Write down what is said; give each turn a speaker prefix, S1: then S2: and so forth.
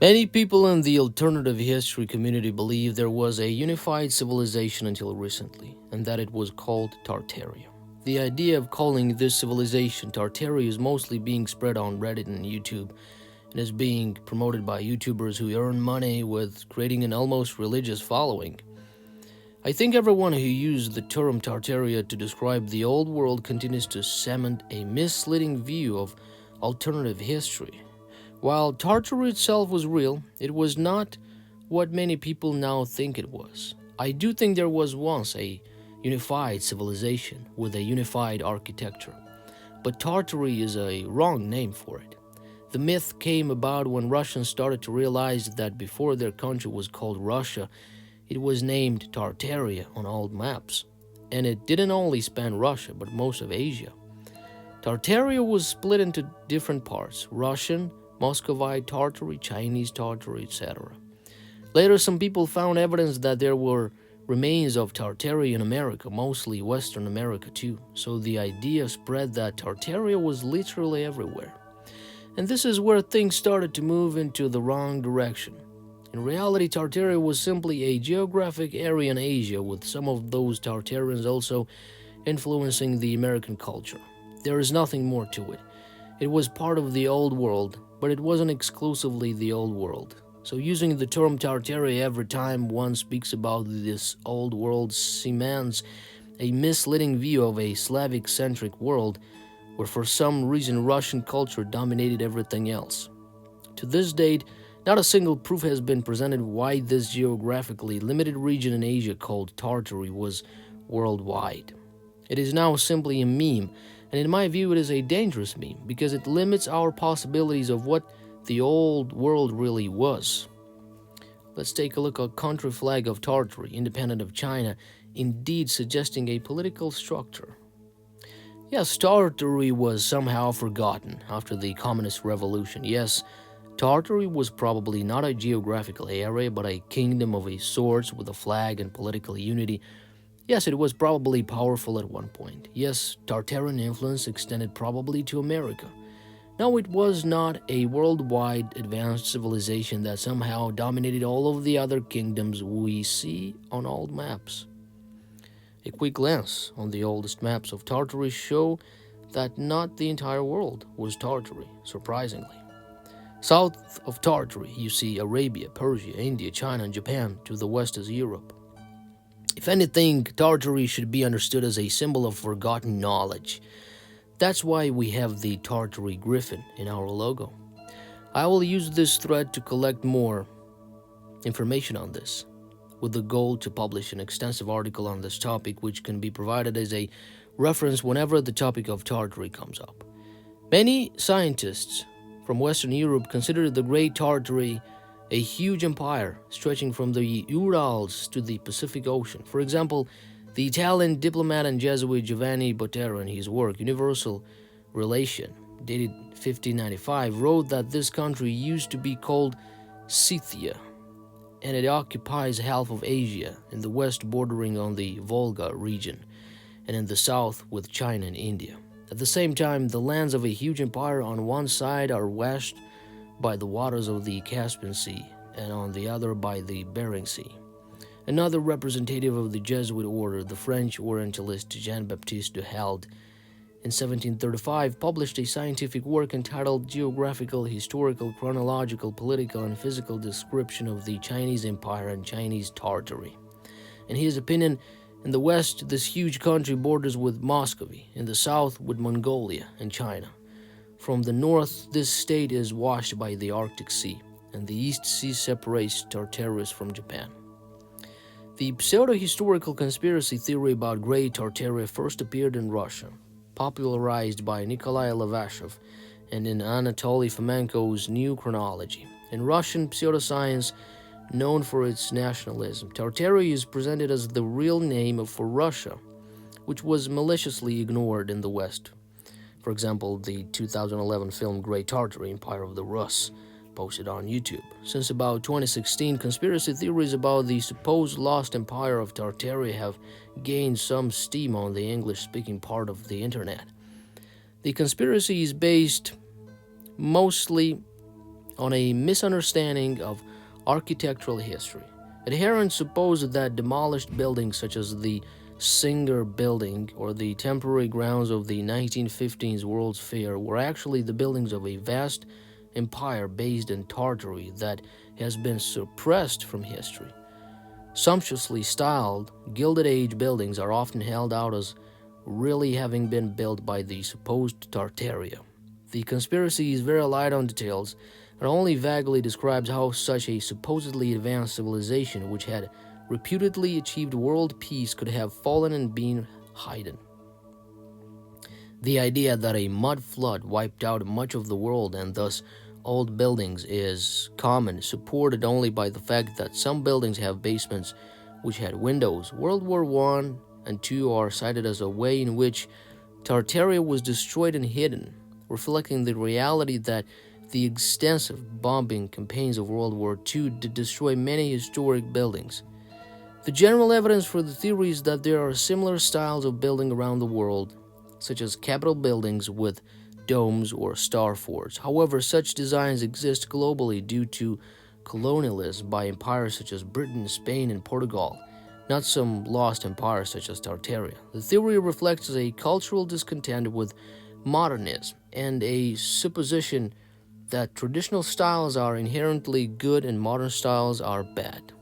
S1: Many people in the alternative history community believe there was a unified civilization until recently, and that it was called Tartaria. The idea of calling this civilization Tartaria is mostly being spread on Reddit and YouTube, and is being promoted by YouTubers who earn money with creating an almost religious following. I think everyone who used the term Tartaria to describe the old world continues to cement a misleading view of alternative history. While Tartary itself was real, it was not what many people now think it was. I do think there was once a unified civilization with a unified architecture, but Tartary is a wrong name for it. The myth came about when Russians started to realize that before their country was called Russia, it was named Tartaria on old maps. And it didn't only span Russia, but most of Asia. Tartaria was split into different parts: Russian, Muscovite Tartary, Chinese Tartary, etc. Later, some people found evidence that there were remains of Tartaria in America, mostly Western America too. So the idea spread that Tartaria was literally everywhere. And this is where things started to move into the wrong direction. In reality, Tartaria was simply a geographic area in Asia, with some of those Tartarians also influencing the American culture. There is nothing more to it. It was part of the old world, but it wasn't exclusively the old world. So using the term Tartaria every time one speaks about this old world cements a misleading view of a Slavic-centric world where for some reason Russian culture dominated everything else. To this date, not a single proof has been presented why this geographically limited region in Asia called Tartary was worldwide. It is now simply a meme, and in my view it is a dangerous meme because it limits our possibilities of what the old world really was. Let's take a look at country flag of Tartary, independent of China, indeed suggesting a political structure. Yes, Tartary was somehow forgotten after the Communist Revolution. Yes, Tartary was probably not a geographical area, but a kingdom of a sort with a flag and political unity. Yes, it was probably powerful at one point. Yes, Tartarian influence extended probably to America. No, it was not a worldwide advanced civilization that somehow dominated all of the other kingdoms we see on old maps. A quick glance on the oldest maps of Tartary show that not the entire world was Tartary, surprisingly. South of Tartary, you see Arabia, Persia, India, China, and Japan. To the west is Europe. If anything, Tartary should be understood as a symbol of forgotten knowledge. That's why we have the Tartary griffin in our logo. I will use this thread to collect more information on this, with the goal to publish an extensive article on this topic, which can be provided as a reference whenever the topic of Tartary comes up. Many scientists from Western Europe considered the Great Tartary a huge empire stretching from the Urals to the Pacific Ocean. For example, the Italian diplomat and Jesuit Giovanni Botero, in his work Universal Relation, dated 1595, wrote that this country used to be called Scythia, and it occupies half of Asia, in the west bordering on the Volga region, and in the south with China and India. At the same time, the lands of a huge empire on one side are washed by the waters of the Caspian Sea, and on the other by the Bering Sea. Another representative of the Jesuit order, the French Orientalist Jean-Baptiste de Halde, in 1735 published a scientific work entitled Geographical, Historical, Chronological, Political, and Physical Description of the Chinese Empire and Chinese Tartary. In his opinion, in the west, this huge country borders with Muscovy, in the south with Mongolia and China. From the north, this state is washed by the Arctic Sea, and the East Sea separates Tartarus from Japan. The pseudo-historical conspiracy theory about Great Tartaria first appeared in Russia, popularized by Nikolai Levashov, and in Anatoly Fomenko's New Chronology. In Russian pseudoscience, known for its nationalism, Tartaria is presented as the real name for Russia, which was maliciously ignored in the West. For example, the 2011 film Great Tartary, Empire of the Rus, posted on YouTube. Since about 2016, conspiracy theories about the supposed lost empire of Tartaria have gained some steam on the English-speaking part of the internet. The conspiracy is based mostly on a misunderstanding of architectural history. Adherents suppose that demolished buildings such as the Singer Building or the temporary grounds of the 1915's World's Fair were actually the buildings of a vast empire based in Tartary that has been suppressed from history. Sumptuously styled, Gilded Age buildings are often held out as really having been built by the supposed Tartaria. The conspiracy is very light on details and only vaguely describes how such a supposedly advanced civilization, which had reputedly achieved world peace, could have fallen and been hidden. The idea that a mud flood wiped out much of the world and thus old buildings is common, supported only by the fact that some buildings have basements which had windows. World War I and II are cited as a way in which Tartaria was destroyed and hidden, reflecting the reality that the extensive bombing campaigns of World War II did destroy many historic buildings. The general evidence for the theory is that there are similar styles of building around the world, such as capitol buildings with domes or star forts. However, such designs exist globally due to colonialism by empires such as Britain, Spain, and Portugal, not some lost empires such as Tartaria. The theory reflects a cultural discontent with modernism and a supposition that traditional styles are inherently good and modern styles are bad.